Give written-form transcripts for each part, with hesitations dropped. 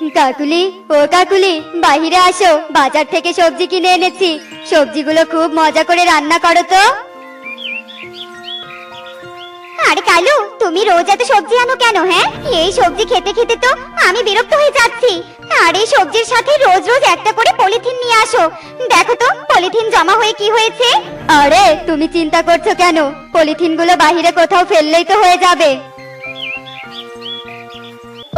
কাকুলি, ও কাকুলি, বাহিরে আসো, বাজার থেকে সবজি কিনে এনেছি। সবজিগুলো খুব মজা করে রান্না করো তো। আরে কালু, তুমি রোজ এত সবজি আনো কেন? হ্যাঁ, এই সবজি খেতে খেতে তো আমি বিরক্ত হয়ে যাচ্ছি। আর এই সবজির সাথে রোজ রোজ একটা করে পলিথিন নিয়ে আসো। দেখো তো পলিথিন জমা হয়ে কি হয়েছে। আরে তুমি চিন্তা করছো কেন? পলিথিনগুলো বাইরে কোথাও ফেললেই তো হয়ে যাবে।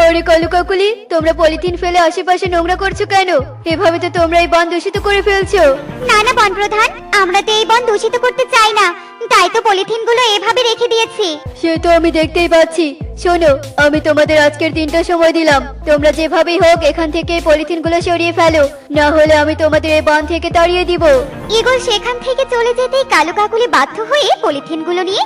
আরে কালু কাকুলি, তোমরা পলিথিন ফেলে আশেপাশে নোংরা করছো কেন? এভাবে তো তোমরা এই বন দূষিত করে ফেলছো। না না বন প্রধান, আমরা তো এই বন দূষিত করতে চাই না, তাই তো পলিথিনগুলো এভাবে রেখে দিয়েছি। সে তো আমি দেখতেই পাচ্ছি। শোনো, আমি তোমাদের আজকের দিনটা সময় দিলাম। তোমরা যেভাবেই হোক এখান থেকে এই পলিথিনগুলো সরিয়ে ফেলো, না হলে আমি তোমাদের এই বন থেকে তাড়িয়ে দিব। ইগল সেখান থেকে চলে যেতেই কালু কাকুলি বাধ্য হয়ে পলিথিনগুলো নিয়ে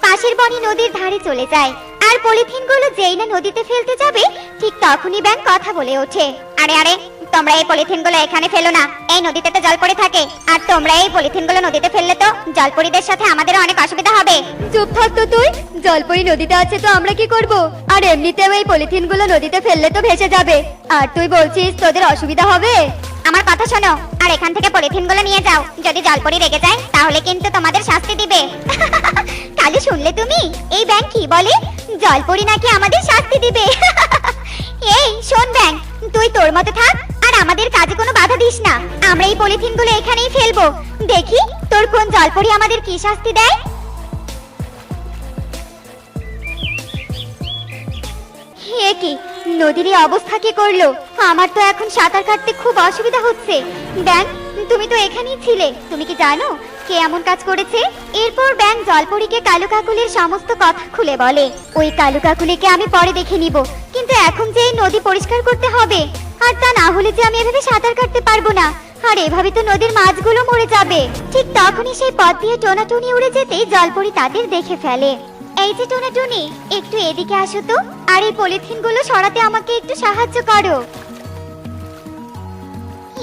পাশের বনে নদীর ধারে চলে যায়। আর পলিথিনগুলো যেই না নদীতে ফেলতে যাবে, ঠিক তখনই ব্যাঙ কথা বলে ওঠে। আরে আরে, তোমরা এই পলিথিনগুলো এখানে ফেলো না, এই নদীতে তো জল পড়ে থাকে। আর তোমরা এই পলিথিনগুলো নদীতে ফেললে তো জলপরীদের সাথে আমাদের অনেক অসুবিধা হবে। চুপ থাক তো তুই। জলপরী নদীতে আছে তো আমরা কি করব? আর এমনিতেও এই পলিথিনগুলো নদীতে ফেললে তো ভেসে যাবে, আর তুই বলছিস তোদের অসুবিধা হবে? আমার কথা শোনো, আর এখান থেকে পলিথিনগুলো নিয়ে যাও। যদি জলপরী রেগে যায় তাহলে কিন্তু তোমাদের শাস্তি দিবে। কালু, শুনলে তুমি? এই ব্যাঙ কি বলে? জলপরী নাকি আমাদের শাস্তি দিবে। এই শোন ব্যাঙ, তুই তোর মতো থাক আর আমাদের কাজে কোনো বাধা দিস না। আমরা এই পলিথিনগুলো এখানেই ফেলবো, দেখি তোর কোন জলপরী আমাদের কি শাস্তি দেয়। এ কি, নদীর এই অবস্থা কি করলো? আমার তো এখন সাঁতার কাটতে খুব অসুবিধা হচ্ছে। ব্যাঙ, তুমি তো এখানেই ছিলে, তুমি কি জানো কে এমন কাজ করেছে? এরপর ব্যাঙ জলপরীকে কালু কাকুলির সমস্ত কথা খুলে বলে। ওই কালু কাকুলিকে আমি পরে দেখে নিব, কিন্তু এখন যে এই নদী পরিষ্কার করতে হবে, আর তা না হলে যে আমি এভাবে সাঁতার কাটতে পারবো না। আর এভাবে তো নদীর মাছগুলো মরে যাবে। ঠিক তখনই সেই পথ দিয়ে টোনাটুনি উড়ে যেতেই জলপরী তাদের দেখে ফেলে। এই যে টোনাটুনি, একটু এদিকে আসো তো, আর এই পলিথিনগুলো সরাতে আমাকে একটু সাহায্য করো।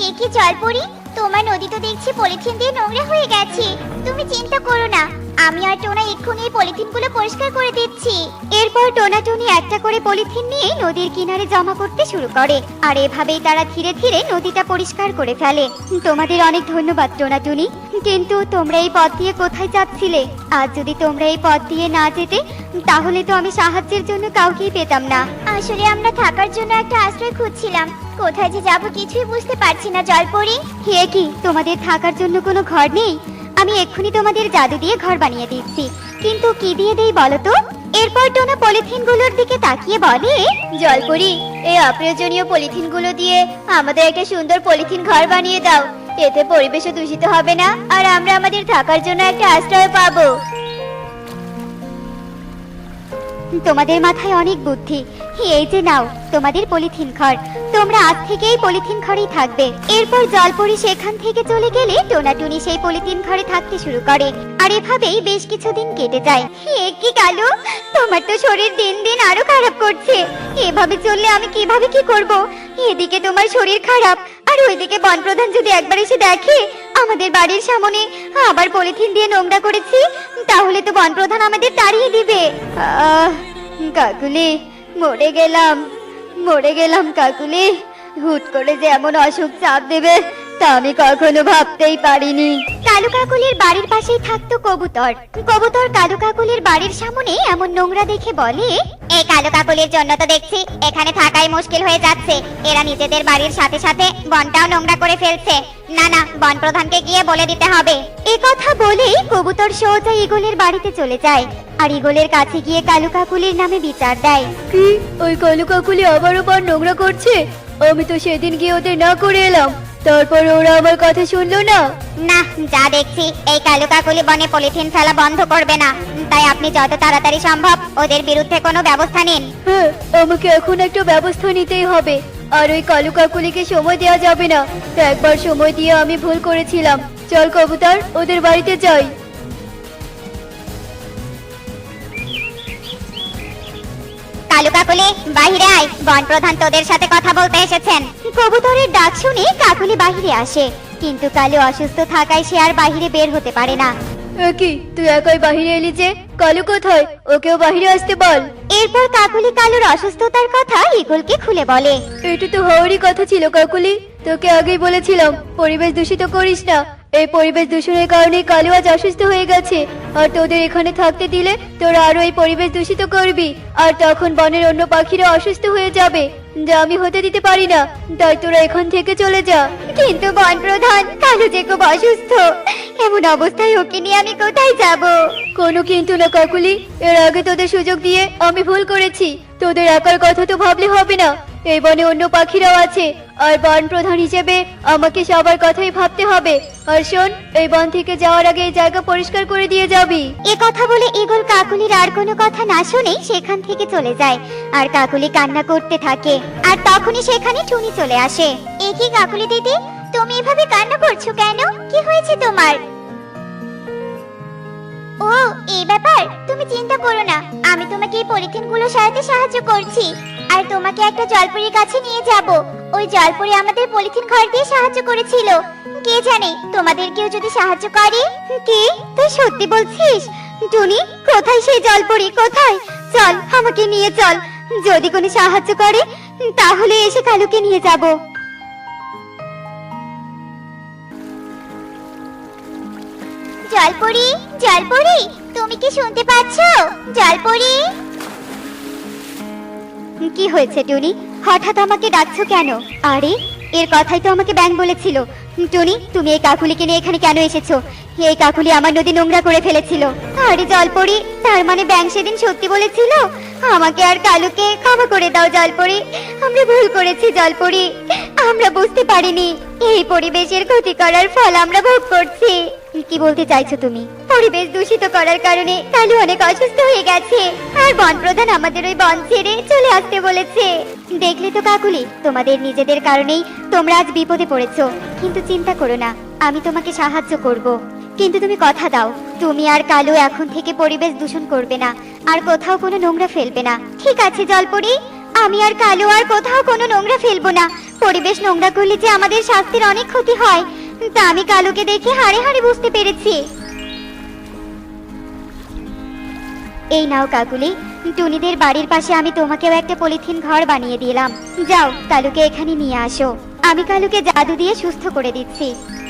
এ কি জলপরী, তোমার নদী তো দেখছি পলিথিন দিয়ে নোংরা হয়ে গেছে। তুমি চিন্তা করো না, আমি আর টোনা এক্ষুনি এই পলিথিনগুলো পরিষ্কার করে দিচ্ছি। এরপর টোনাটুনি একটা করে পলিথিন নিয়ে নদীর কিনারে জমা করতে শুরু করে, আর এভাবেই তারা ধীরে ধীরে নদীটা পরিষ্কার করে ফেলে। তোমাদের অনেক ধন্যবাদ টোনাটুনি, কিন্তু তোমরা এই পথ দিয়ে কোথায় যাচ্ছিলে? আজ যদি তোমরা এই পথ দিয়ে না যেতে, তাহলে তো আমি সাহায্যের জন্য কাউকেই পেতাম না। আসলে আমরা থাকার জন্য একটা আশ্রয় খুঁজছিলাম, কোথায় যে যাবো কিছুই বুঝতে পারছি না জলপরী। হে কি, তোমাদের থাকার জন্য কোনো ঘর নেই? আমি এক্ষুনি তোমাদের জাদু দিয়ে ঘর বানিয়ে দিচ্ছি, কিন্তু কি দিয়ে দেই বলো তো? এরপর টোনা পলিথিনগুলোর দিকে তাকিয়ে বলে, জলপরী, এই অপ্রয়োজনীয় পলিথিনগুলো দিয়ে আমাদের একটা সুন্দর পলিথিন ঘর বানিয়ে দাও। এতে পরিবেশও দূষিত হবে না, আর আমরা আমাদের থাকার জন্য একটা আশ্রয় পাবো। তোমাদের মাথায় অনেক বুদ্ধি। এই যে নাও তোমাদের পলিথিন ঘর, তোমরা আজ থেকে এই পলিথিন ঘরেই থাকবে। এরপর জলপরী সেখান থেকে চলে গেলে টোনাটুনি সেই পলিথিন ঘরে থাকতে শুরু করে, আর এভাবেই বেশ কিছুদিন কেটে যায়। এ কি কালু, তোমার তো শরীর দিন দিন আরো খারাপ করছে। এভাবে চললে আমি কিভাবে কি করব? এদিকে তোমার শরীর খারাপ, আর ওইদিকে বনপ্রধান যদি একবার এসে দেখে আমাদের বাড়ির সামনে আবার পলিথিন দিয়ে নোংরা করেছি, তাহলে তো বনপ্রধান আমাদের তাড়িয়ে দিবে। কাকুলি, মরে গেলাম কাকুলি। হুট করে যে এমন অসুখ চাপ দেবে তা আমি কখনো ভাবতেই পারিনি। কালু কাকুলির বাড়ির পাশেই থাকতো কবুতর। কবুতর কালু কাকুলির বাড়ির সামনে এমন নোংরা দেখে বলে, এই কালু কাকুলির জন্য তো দেখছি এখানে থাকাই মুশকিল হয়ে যাচ্ছে। এরা নিজেদের বাড়ির সাথে সাথে বনটাও নোংরা করে ফেলছে। না না, বন প্রধানকে গিয়ে বলে দিতে হবে। এই কথা বলেই কবুতর সোজা ঈগলের বাড়িতে চলে যায়, আর ঈগলের কাছে গিয়ে কালু কাকুলির নামে বিচার দেয়। কি, ওই কালু কাকুলি আবারও বন নোংরা করছে? আমি তো সেদিন গিয়ে ওদের না করে এলাম, তারপর ওরা আমার কথা শুনলো না। না, যা দেখছি এই কালু কাকুলি বনে পলিথিন ফেলা বন্ধ করবে না, তাই আপনি যত তাড়াতাড়ি সম্ভব ওদের বিরুদ্ধে কোনো ব্যবস্থা নিন। হ্যাঁ, আমাকে এখন একটা ব্যবস্থা নিতেই হবে, আর ওই কালু কাকুলিকে সময় দেওয়া যাবে না। একবার সময় দিয়ে আমি ভুল করেছিলাম। চল কবুতর, ওদের বাড়িতে যাই। কালু কাকুলি, বাহিরে আয়, বন প্রধান তোদের সাথে কথা বলতে এসেছেন। কবুতরের ডাক শুনে কাকুলি বাহিরে আসে, কিন্তু কালু অসুস্থ থাকায় সে আর বাহিরে বের হতে পারে না। কি তুই একাই বাহিরে এলি যে? কালু কোথায়? ওকেও বাহিরে আসতে বল। এরপর কাকুলি কালুর অসুস্থতার কথা ইগলকে খুলে বলে। এটা তো হওয়ারই কথা ছিল কাকুলি, তোকে আগেই বলেছিলাম পরিবেশ দূষিত করিস না। এই পরিবেশ দূষণের কারণে কালু আজ অসুস্থ হয়ে গেছে, আর তোদের এখানে থাকতে দিলে তোরা আরো এই পরিবেশ দূষিত করবি, আর তখন বনের অন্য পাখিরা অসুস্থ হয়ে যাবে, যা আমি হতে দিতে পারি না। তাই তোরা এখান থেকে চলে যা। কিন্তু বন প্রধান, কালু যে খুব অসুস্থ, এমন অবস্থায় ওকে নিয়ে আমি কোথায় যাব? কোনো কিন্তু না কাকুলি, এর আগে তোদের সুযোগ দিয়ে আমি ভুল করেছি। তোদের একার কথা তো ভাবলে হবে না, এই বনে অন্য পাখিরাও আছে, আর বন প্রধান হিসেবে আমাকে সবার কথাই ভাবতে হবে। আর শোন, এই বন থেকে যাওয়ার আগে এই জায়গা পরিষ্কার করে দিয়ে যাবি। এ কথা বলে ইগল কাকুলির আর কোনো কথা না শুনেই সেখান থেকে চলে যায়, আর কাকুলি কান্না করতে থাকে। আর তখনই সেখানে টুনি চলে আসে। এ কি কাকুলি দিদি, তুমি এভাবে কান্না করছো কেন? কি হয়েছে তোমার? ও, এই ব্যাপার, তুমি চিন্তা করো না, আমি তোমাকে এই পলিথিনগুলো সারাতে সাহায্য করছি। আর তোমাকে একটা জলপরীর কাছে নিয়ে যাব। ওই জলপরী আমাদের পলিথিন ঘর দিয়ে সাহায্য করেছিল। কে জানে তোমাদের কেউ যদি সাহায্য করে। কি, তুই সত্যি বলছিস? টুনি, কোথায় সেই জলপরী, কোথায়? চল, আমাকে নিয়ে চল। যদি কোনো সাহায্য করে তাহলে এসে কালুকে নিয়ে যাব। জলপরী, জলপরী, তুমি কি শুনতে পাচ্ছ? জলপরী। কি হয়েছে টুনি, হঠাৎ আমাকে ডাকছো কেন? আরে, এর কথাই তো আমাকে ব্যাঙ বলেছিল। টুনি, তুমি এই কাকুলিকে নিয়ে এখানে কেন এসেছো? এই কাকুলি আমার নদী নোংরা করে ফেলেছিল। আরে জলপরী, তার মানে ব্যাঙ সেদিন সত্যি বলেছিল? আমাকে আর কালুকে ক্ষমা করে দাও জলপরী, আমরা ভুল করেছি জলপরী, আমরা বুঝতে পারিনি এই পরিবেশের ক্ষতি করার ফল আমরা ভোগ করছি। কি বলতে চাইছো তুমি? পরিবেশ দূষিত করার কারণে কালু অনেক অসুস্থ হয়ে গেছে, আর বন প্রধান আমাদের ওই বন ছেড়ে চলে আসতে বলেছে। দেখলে তো কাকুলি, তোমাদের নিজেদের কারণেই তোমরা আজ বিপদে পড়েছো। কিন্তু চিন্তা করো না, আমি তোমাকে সাহায্য করব। কিন্তু তুমি কথা দাও, তুমি আর কালু এখন থেকে পরিবেশ দূষণ করবে না, আর কোথাও কোনো নোংরা ফেলবে না। ঠিক আছে জলপরী, আমি আর কালু আর কোথাও কোনো নোংরা ফেলবো না। পরিবেশ নোংরা করলে যে আমাদের স্বাস্থ্যের অনেক ক্ষতি হয়, তা আমি কালুকে দেখে হাড়ে হাড়ে বুঝতে পেরেছি। এই নাও কাকুলি, টুনিদের বাড়ির পাশে আমি তোমাকেও একটা পলিথিন ঘর বানিয়ে দিলাম। যাও, কালুকে এখানে নিয়ে আসো। আমি কালুকে জাদু দিয়ে সুস্থ করে দিচ্ছি।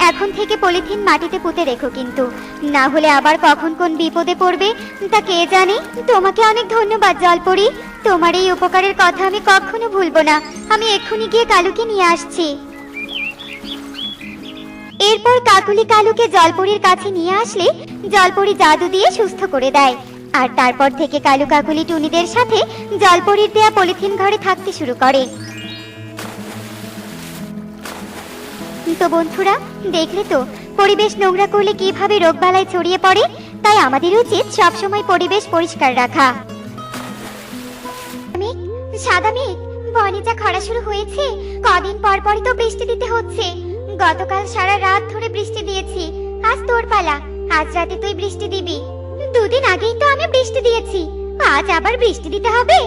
এখন থেকে পলিথিন মাটিতে পুঁতে রেখো, কিন্তু না হলে আবার কখন কোন বিপদে পড়বে তা কে জানে। তোমাকে অনেক ধন্যবাদ জলপরী, তোমার এই উপকারের কথা আমি কখনো ভুলবো না। আমি এক্ষুনি গিয়ে কালুকে নিয়ে আসছি। এরপর কাকুলি কালুকে জলপরীর কাছে নিয়ে আসলে জলপরী জাদু দিয়ে সুস্থ করে দেয়। আর তারপর থেকে কালু কাকুলি টুনিদের সাথে জলপরীর দেয়া পলিথিন ঘরে থাকতে শুরু করে। তো বন্ধুরা, দেখলে তো পরিবেশ নোংরা করলে কিভাবে রোগবালাই ছড়িয়ে পড়ে। তাই আমাদের উচিত সবসময় পরিবেশ পরিষ্কার রাখা। সাদা মেঘ, বনে যা খরা শুরু হয়েছে, কদিন পর পরই তো বৃষ্টি দিতে হচ্ছে। গতকাল সারা রাত ধরে বৃষ্টি দিয়েছি, আজ তোর পালা। আজ রাতে তুই বৃষ্টি দিবি। দুদিন আগেই তো আমি বৃষ্টি দিয়েছি, আজ আবার বৃষ্টি দিতে হবে?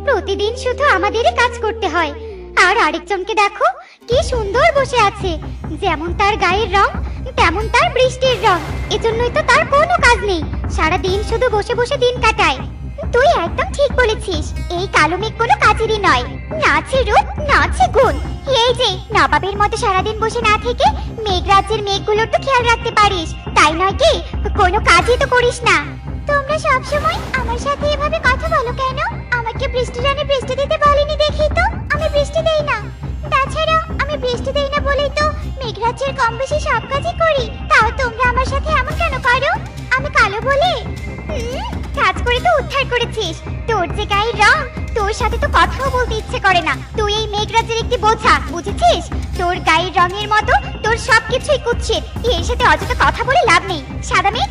প্রতিদিন শুধু আমাদেরই কাজ করতে হয়। আর আরেকজনকে দেখো, কি সুন্দর বসে আছে, যেমন তার গায়ের রং তেমন তার বৃষ্টির রং। এজন্যই তো তার কোনো কাজ নেই, সারা দিন শুধু বসে বসে দিন কাটায়। তুই একদম ঠিক বলেছিস, এই কালো মেঘ কোনো কাজেরই নয়, নাচে রূপ নাচে গুণ। এই যে নবাবের মতো সারাদিন বসে না থেকে মেঘরাজ্যের মেঘগুলোর তো খেয়াল রাখতে পারিস, তাই নয় কি? কোনো কাজই তো করিস না। তোমরা সব সময় আমার সাথে এভাবে কথা বলো কেন? আমাকে বৃষ্টি রানী বৃষ্টি দিতে বলেনি দেখি তো, আমি বৃষ্টি দেই না। তাছাড়া আমি বৃষ্টি দেই না বলেই তো মেঘরাজ্যের কম বেশি সব কাজই করি, তাও তোমরা আমার সাথে এমন কেন করো? আমি কালো বলে? কাজ করে তো উদ্ধার করেছিস, তোর যে গায়ের রং, তোর সাথে তো কথাও বলতে ইচ্ছে করে না। তুই এই মেঘরাজ্যের একটি বোঝা, বুঝেছিস? তোর গায়ের রঙের মতো তোর সবকিছুই কুৎসিত, এর সাথে অযথা কথা বলে লাভ নেই। সাদা মেঘ,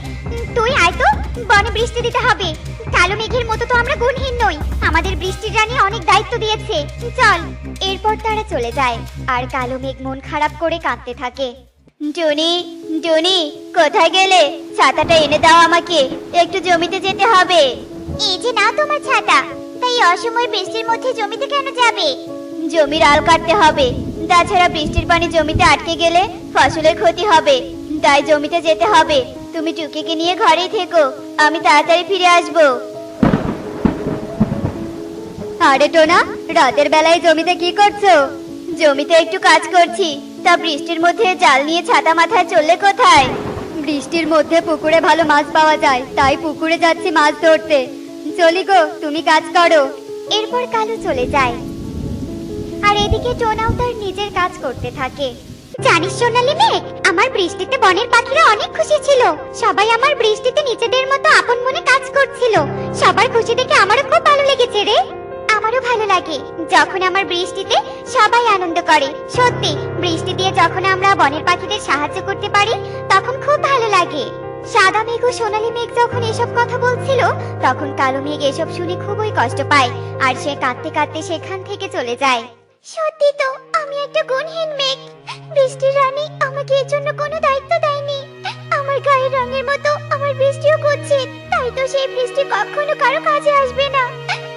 তুই আয় তো, বনে বৃষ্টি দিতে হবে। কালো মেঘের মতো তো আমরা গুণহীন নই, আমাদের বৃষ্টির রানী অনেক দায়িত্ব দিয়েছে। চল। এরপর তারা চলে যায়, আর কালো মেঘ মন খারাপ করে কাঁদতে থাকে। টুনি, টুনি, কোথায় গেলে? ছাতাটা এনে দাও আমাকে, একটু জমিতে যেতে হবে। এই যে নাও তোমার ছাতা। তাই অসময় বৃষ্টির মধ্যে জমিতে কেন যাবে? জমির আল কাটতে হবে, তাছাড়া বৃষ্টির পানি জমিতে আটকে গেলে ফসলের ক্ষতি হবে, তাই জমিতে যেতে হবে। তুমি টুকিকে নিয়ে ঘরেই থেকো, আমি তাড়াতাড়ি ফিরে আসবো। আরে টোনা, রাতের বেলায় জমিতে কি করছো? জমিতে একটু কাজ করছি। তা বৃষ্টির মধ্যে জাল নিয়ে ছাতা মাথায় চললে কোথায়? বৃষ্টির মধ্যে পুকুরে ভালো মাছ পাওয়া যায়, তাই পুকুরে যাচ্ছি মাছ ধরতে। চলি গো, তুমি কাজ করো। এরপর কালু চলে যায়, আর এদিকে টোনাও তার নিজের কাজ করতে থাকে। জানিস সোনালি মেঘ, আমার বৃষ্টিতে বনের পাখিরা অনেক খুশি ছিল। সবাই আমার বৃষ্টিতে নিজেদের মতো আপন মনে কাজ করছিল। সবার খুশি দেখে আমারও খুব ভালো লেগেছে রে। আমারও ভালো লাগে যখন আমার বৃষ্টিতে সবাই আনন্দ করে। সত্যি, বৃষ্টি দিয়ে যখন আমরা বনের পাখিদের সাহায্য করতে পারি তখন খুব ভালো লাগে। সাদা মেঘ ও সোনালী মেঘ যখন এসব কথা বলছিল তখন কালো মেঘ এসব শুনে খুবই কষ্ট পায়, আর সে কাঁদতে কাঁদতে সেখান থেকে চলে যায়। সত্যি তো, আমি একটা গুণহীন মেঘ। বৃষ্টির রানী আমাকে এর জন্য কোনো দায়িত্ব দেয়নি। আমার গায়ের রঙের মতো আমার বৃষ্টিও কুৎসিত, তাই তো সেই বৃষ্টি কখনো কারো কাজে আসবে না,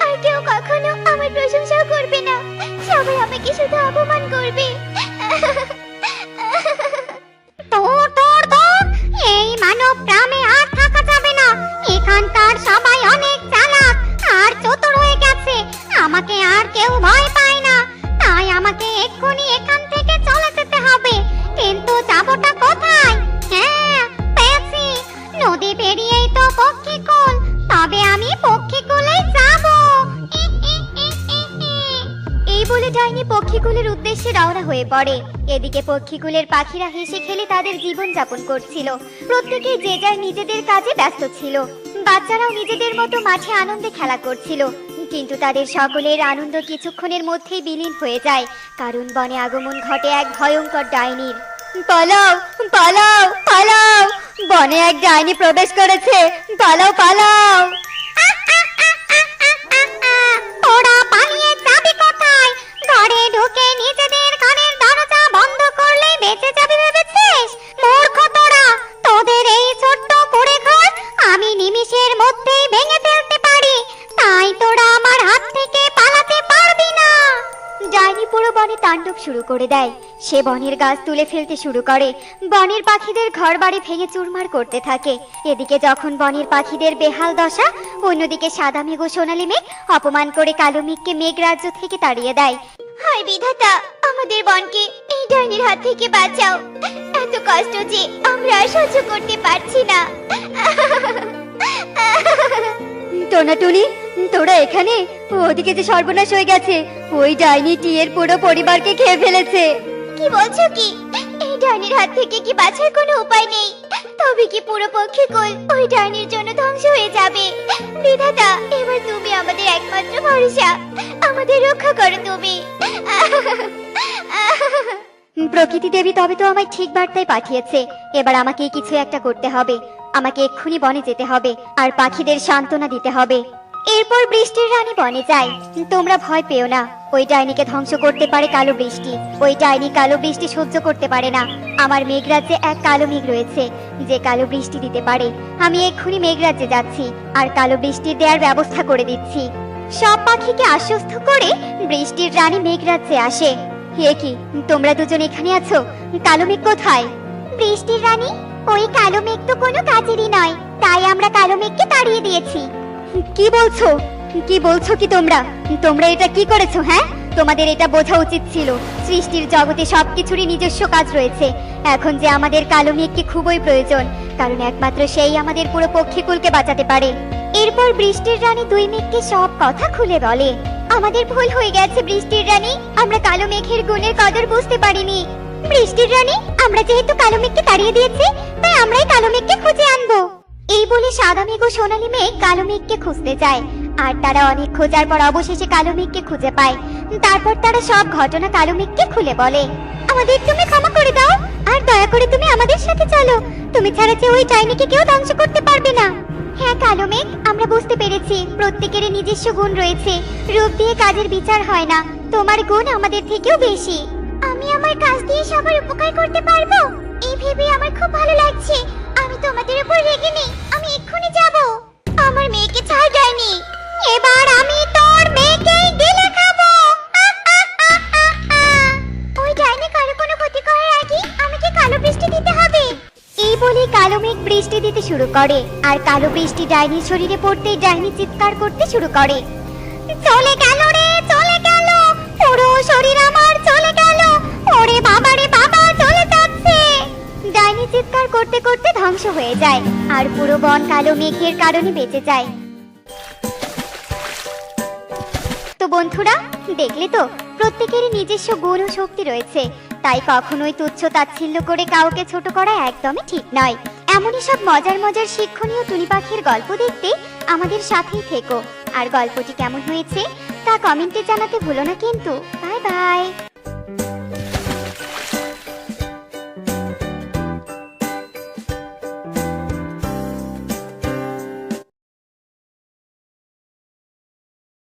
আর কেউ কখনো আমার প্রশংসাও করবে না। সবাই আমাকে শুধু অপমান করবে। এই মানব গ্রামে আর থাকা যাবে না। এখানকার সবাই অনেক চালাক আর চতুর হয়ে গেছে। আমাকে আর কেউ ভয় পায় না, তাই আমাকে এক্ষুনি এখান থেকে চলে যেতে হবে। কিন্তু যাবোটা কোথায়? হ্যাঁ, পেয়েছি, নদী পেরিয়েই তো পক্ষীকুল। তবে আমি পক্ষীকুলেই যাব। এই বলে ডাইনি পক্ষীকুলের উদ্দেশ্যে রওনা হয়ে পড়ে। এদিকে পক্ষীকুলের পাখিরা হেসে খেলে তাদের জীবন যাপন করছিল। প্রত্যেকে যে যার নিজেদের কাজে ব্যস্ত ছিল। বাচ্চারাও নিজেদের মতো মাঠে আনন্দে খেলা করছিল। কিন্তু তাদের সকলের আনন্দ কিছুক্ষণের মধ্যেই বিলীন হয়ে যায়, কারণ বনে আগমন ঘটে এক ভয়ঙ্কর ডাইনির। পালাও পালাও পালাও, বনে এক ডাইনি প্রবেশ করেছে, পালাও পালাও। ওরা পালিয়ে যাবে কোথায়? ঘরে ঢুকে নিজেদের কানের দরজা বন্ধ করলেই বেঁচে যাবে ভেবেছিস? মূর্খ তোরা! তোদের এই ছোট্ট কুঁড়ে ঘর আমি নিমিষের মধ্যেই ভেঙে ফেলতে পারি, তাই তোরা আমার হাত থেকে পালাতে পারবি না। ডাইনি পুরো বনে তাণ্ডব শুরু করে দেয়। সে বনের গাছ তুলে ফেলতে শুরু করে, বনের পাখিদের ঘর বাড়ি ভেঙে চুরমার করতে থাকে। এদিকে যখন বনের পাখিদের বেহাল দশা, অন্যদিকে সাদা মেঘ ও সোনালী মেঘ অপমান করে কালো মেঘকে মেঘরাজ্য থেকে তাড়িয়ে দেয়। হায় বিধাতা, আমাদের বনকে এই ডাইনির হাত থেকে বাঁচাও। এত কষ্ট যে আমরা আর সহ্য করতে পারছি না। টোনা টুনি, তোরা এখানে? ওদিকে যে সর্বনাশ হয়ে গেছে, ওই ডাইনি টিয়ের পুরো পরিবারকে খেয়ে ফেলেছে। কি বলছো কি? এই ডাইনির হাত থেকে কি বাঁচার কোনো উপায় নেই? তবে কি পুরো পক্ষীকুল ওই ডাইনির জন্য ধ্বংস হয়ে যাবে? বিধাতা, এবার তুমি আমাদের একমাত্র ভরসা, আমাদের রক্ষা করো তুমি। প্রকৃতি দেবী তবে তো আমায় ঠিক বার্তায় পাঠিয়েছে। এবার আমাকে কিছু একটা করতে হবে। আমাকে এক্ষুনি বনে যেতে হবে আর পাখিদের সান্ত্বনা দিতে হবে। এরপর বৃষ্টির রানী বনে যায়। তোমরা ভয় পেও না, ওই ডাইনিকে ধ্বংস করতে পারে কালো বৃষ্টি। ওই ডাইনি কালো বৃষ্টি সহ্য করতে পারে না। আমার মেঘরাজ্যে এক কালো মেঘ রয়েছে যে কালো বৃষ্টি দিতে পারে। আমি এক্ষুনি মেঘরাজ্যে যাচ্ছি আর কালো বৃষ্টি দেওয়ার ব্যবস্থা করে দিচ্ছি। সব পাখিকে আশ্বস্ত করে বৃষ্টির রানী মেঘরাজ্যে আসে। হে কি, তোমরা দুজন এখানে আছো? কালো মেঘ কোথায়? বৃষ্টির রানী, ওই কালো মেঘ তো কোনো কাজেরই নয়, তাই আমরা কালো মেঘকে তাড়িয়ে দিয়েছি। কি বলছো? কি বলছো কি তোমরা? তোমরা এটা কি করেছো? হ্যাঁ, তোমাদের এটা বোঝা উচিত ছিল। সৃষ্টির জগতে সবকিছুরই নিজস্ব কাজ রয়েছে। এখন যে আমাদের কালো মেঘকে খুবই প্রয়োজন, কারণ একমাত্র সেই আমাদের পুরো পক্ষীকুলকে বাঁচাতে পারে। এরপর বৃষ্টির রানী দুই মেঘকে সব কথা খুলে বলে। আমাদের ভুল হয়ে গেছে বৃষ্টির রানী, আমরা কালো মেঘের গুণের কদর বুঝতে পারিনি। বৃষ্টির রানী, আমরা যেহেতু কালো মেঘকে তাড়িয়ে দিয়েছি, তাই আমরাই কালো মেঘকে খুঁজে আনবো। এই বলে সাদা মেঘ ও সোনালী মেঘ কালো মেঘকে খুঁজতে যায়, আর তারা অনেক খোঁজার পর অবশেষে কালো মেঘকে খুঁজে পায়। তারপর তারা সব ঘটনা কালো মেঘকে খুলে বলে। আমাদের তুমি ক্ষমা করে দাও, আর দয়া করে তুমি আমাদের সাথে চলো। তুমি ছাড়া যে ওই ডাইনিকে কেউ ধ্বংস করতে পারবে না। হ্যাঁ কালো মেঘ, আমরা বুঝতে পেরেছি প্রত্যেকেরই নিজস্ব গুণ রয়েছে। রূপ দিয়ে কাজের বিচার হয় না, তোমার গুণ আমাদের থেকেও বেশি। আমি আমার কাজ দিয়ে সবার উপকার করতে পারবো, এই ভেবে আমার খুব ভালো লাগছে। আমি তোমাদের উপর রেগে নেই, আমি এক্ষুনি যাব। আমার মেয়েকে ছাড় ডাইনি, এবার আমি তোর মেয়েকে গিলে খাবো। ওই ডাইনি কারো কোনো ক্ষতি করার আগে আমাকে কালো বৃষ্টি দিতে হবে। এই বলে কালো মেঘ বৃষ্টি করে আর কালো বৃষ্টি ডাইনির শরীরে পড়তেই ডাইনি চিৎকার করতে শুরু করে। চলে গেল রে, চলে গেল, পুরো শরীর আমার চলে গেল, ওরে বাবা রে বাবা, চলে যাচ্ছে। ডাইনি চিৎকার করতে করতে ধ্বংস হয়ে যায় আর পুরো বন কালো মেঘের কারণে বেঁচে যায়। তো বন্ধুরা, দেখলে তো প্রত্যেকেরই নিজস্ব গুণ ও শক্তি রয়েছে, তাই কখনোই তুচ্ছ তাচ্ছিল্য করে কাউকে ছোট করা একদমই ঠিক নয়। এমনই সব মজার মজার শিক্ষণীয় টুনি পাখির গল্প দেখতে আমাদের সাথেই থেকো। আর গল্পটি কেমন হয়েছে তা কমেন্টে জানাতে ভুলো না কিন্তু। Bye bye.